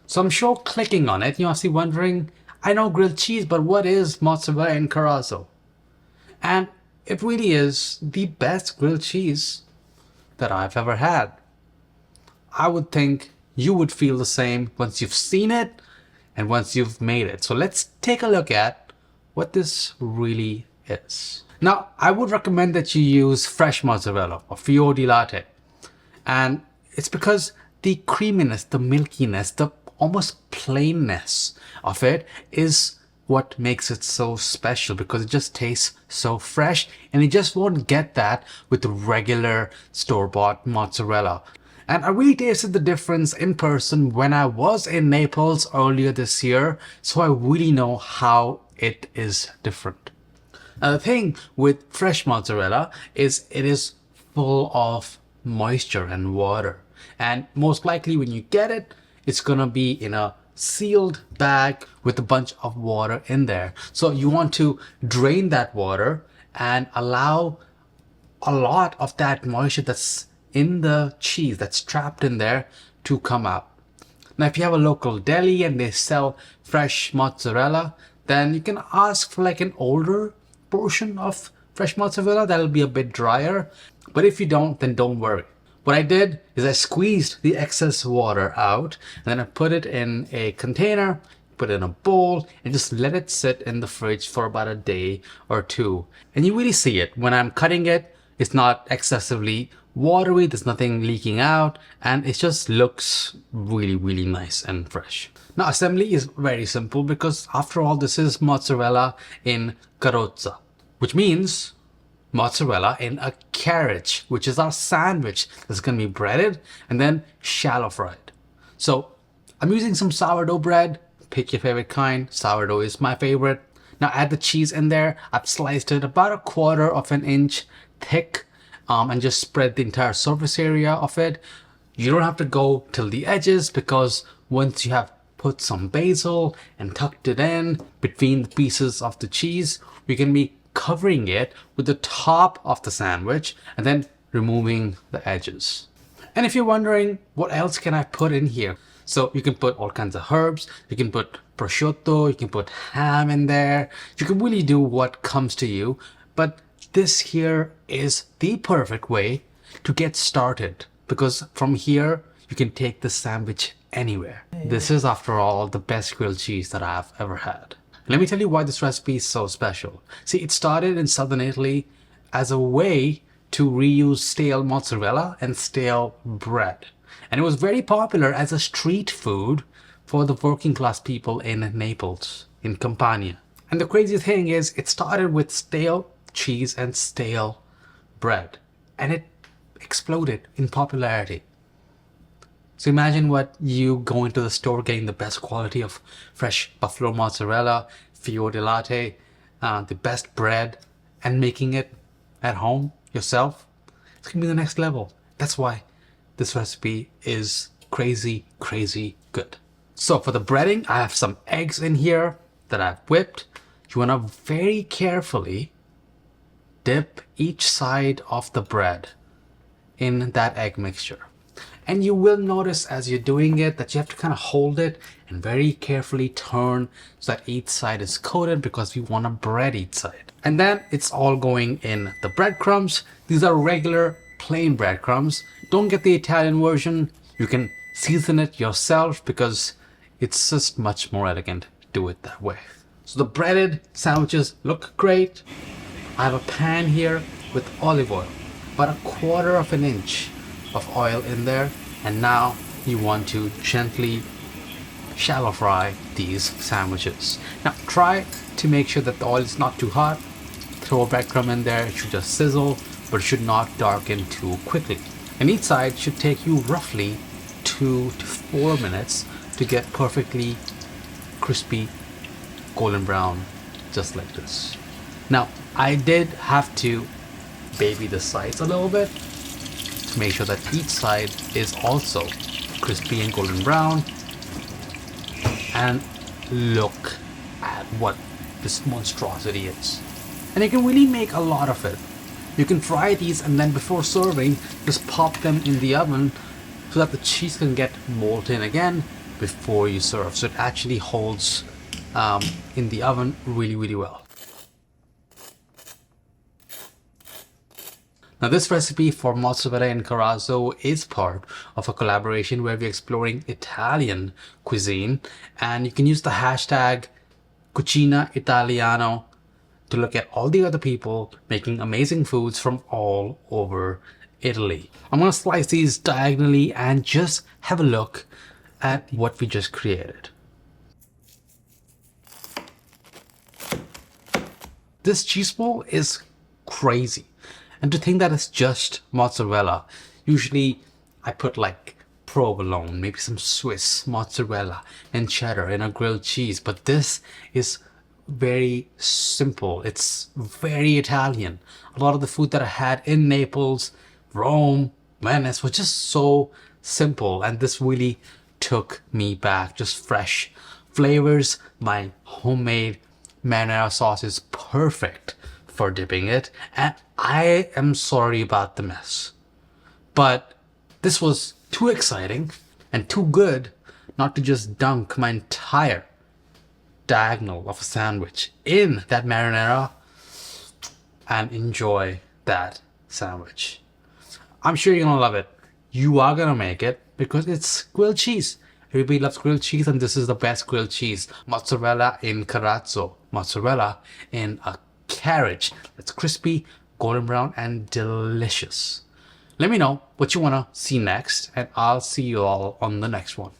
So I'm sure clicking on it, you're actually wondering, I know grilled cheese, but what is mozzarella and carrozza? And it really is the best grilled cheese that I've ever had. I would think you would feel the same once you've seen it and once you've made it. So let's take a look at what this really is. Now, I would recommend that you use fresh mozzarella or fior di latte. And it's because the creaminess, the milkiness, the almost plainness of it is what makes it so special, because it just tastes so fresh, and you just won't get that with the regular store-bought mozzarella. And I really tasted the difference in person when I was in Naples earlier this year, so I really know how it is different. Now the thing with fresh mozzarella is it is full of moisture and water, and most likely when you get it, it's gonna be in a sealed bag with a bunch of water in there. So you want to drain that water and allow a lot of that moisture that's in the cheese, that's trapped in there, to come out. Now if you have a local deli and they sell fresh mozzarella, then you can ask for like an older portion of fresh mozzarella that'll be a bit drier. But if you don't, then don't worry. What I did is I squeezed the excess water out, and then I put it in a container, put it in a bowl, and just let it sit in the fridge for about a day or two. And you really see it. When I'm cutting it, it's not excessively watery, there's nothing leaking out, and it just looks really, really nice and fresh. Now assembly is very simple, because after all, this is mozzarella in carrozza, which means mozzarella in a carriage, which is our sandwich that's going to be breaded and then shallow fried. So I'm using some sourdough bread. Pick your favorite kind. Sourdough is my favorite. Now add the cheese in there. I've sliced it about a quarter of an inch thick, and just spread the entire surface area of it. You don't have to go till the edges, because once you have put some basil and tucked it in between the pieces of the cheese, we can be covering it with the top of the sandwich and then removing the edges. And if you're wondering what else can I put in here, so you can put all kinds of herbs, you can put prosciutto, you can put ham in there, you can really do what comes to you, but this here is the perfect way to get started, because from here you can take the sandwich anywhere. This is, after all, the best grilled cheese that I've ever had. Let me tell you why this recipe is so special. See, it started in southern Italy as a way to reuse stale mozzarella and stale bread. And it was very popular as a street food for the working class people in Naples, in Campania. And the crazy thing is, it started with stale cheese and stale bread, and it exploded in popularity. So imagine what you go into the store getting the best quality of fresh buffalo mozzarella, fior di latte, the best bread, and making it at home yourself. It's gonna be the next level. That's why this recipe is crazy, crazy good. So for the breading, I have some eggs in here that I've whipped. You wanna very carefully dip each side of the bread in that egg mixture. And you will notice as you're doing it that you have to kind of hold it and very carefully turn so that each side is coated, because we want to bread each side. And then it's all going in the breadcrumbs. These are regular plain breadcrumbs. Don't get the Italian version. You can season it yourself, because it's just much more elegant to do it that way. So the breaded sandwiches look great. I have a pan here with olive oil, about a quarter of an inch of oil in there, and now you want to gently shallow fry these sandwiches. Now try to make sure that the oil is not too hot. Throw a breadcrumb in there, it should just sizzle, but it should not darken too quickly. And each side should take you roughly 2 to 4 minutes to get perfectly crispy golden brown, just like this. Now I did have to baby the sides a little bit to make sure that each side is also crispy and golden brown. And look at what this monstrosity is. And you can really make a lot of it. You can fry these, and then before serving, just pop them in the oven so that the cheese can get molten again, before you serve, so it actually holds in the oven really well. Now this recipe for mozzarella and carrozza is part of a collaboration where we're exploring Italian cuisine, and you can use the hashtag Cucina Italiano to look at all the other people making amazing foods from all over Italy. I'm gonna slice these diagonally and just have a look at what we just created. This cheese ball is crazy. And to think that it's just mozzarella. Usually I put like provolone, maybe some Swiss mozzarella and cheddar in a grilled cheese, but this is very simple. It's very Italian. A lot of the food that I had in Naples, Rome, Venice was just so simple, and this really took me back. Just fresh flavors. My homemade marinara sauce is perfect for dipping it, and I am sorry about the mess, but this was too exciting and too good not to just dunk my entire diagonal of a sandwich in that marinara and enjoy that sandwich. I'm sure you're gonna love it. You are gonna make it because it's grilled cheese. Everybody loves grilled cheese, and this is the best grilled cheese. Mozzarella in carrozza, mozzarella in a carriage that's crispy, golden brown, and delicious. Let me know what you want to see next, and I'll see you all on the next one.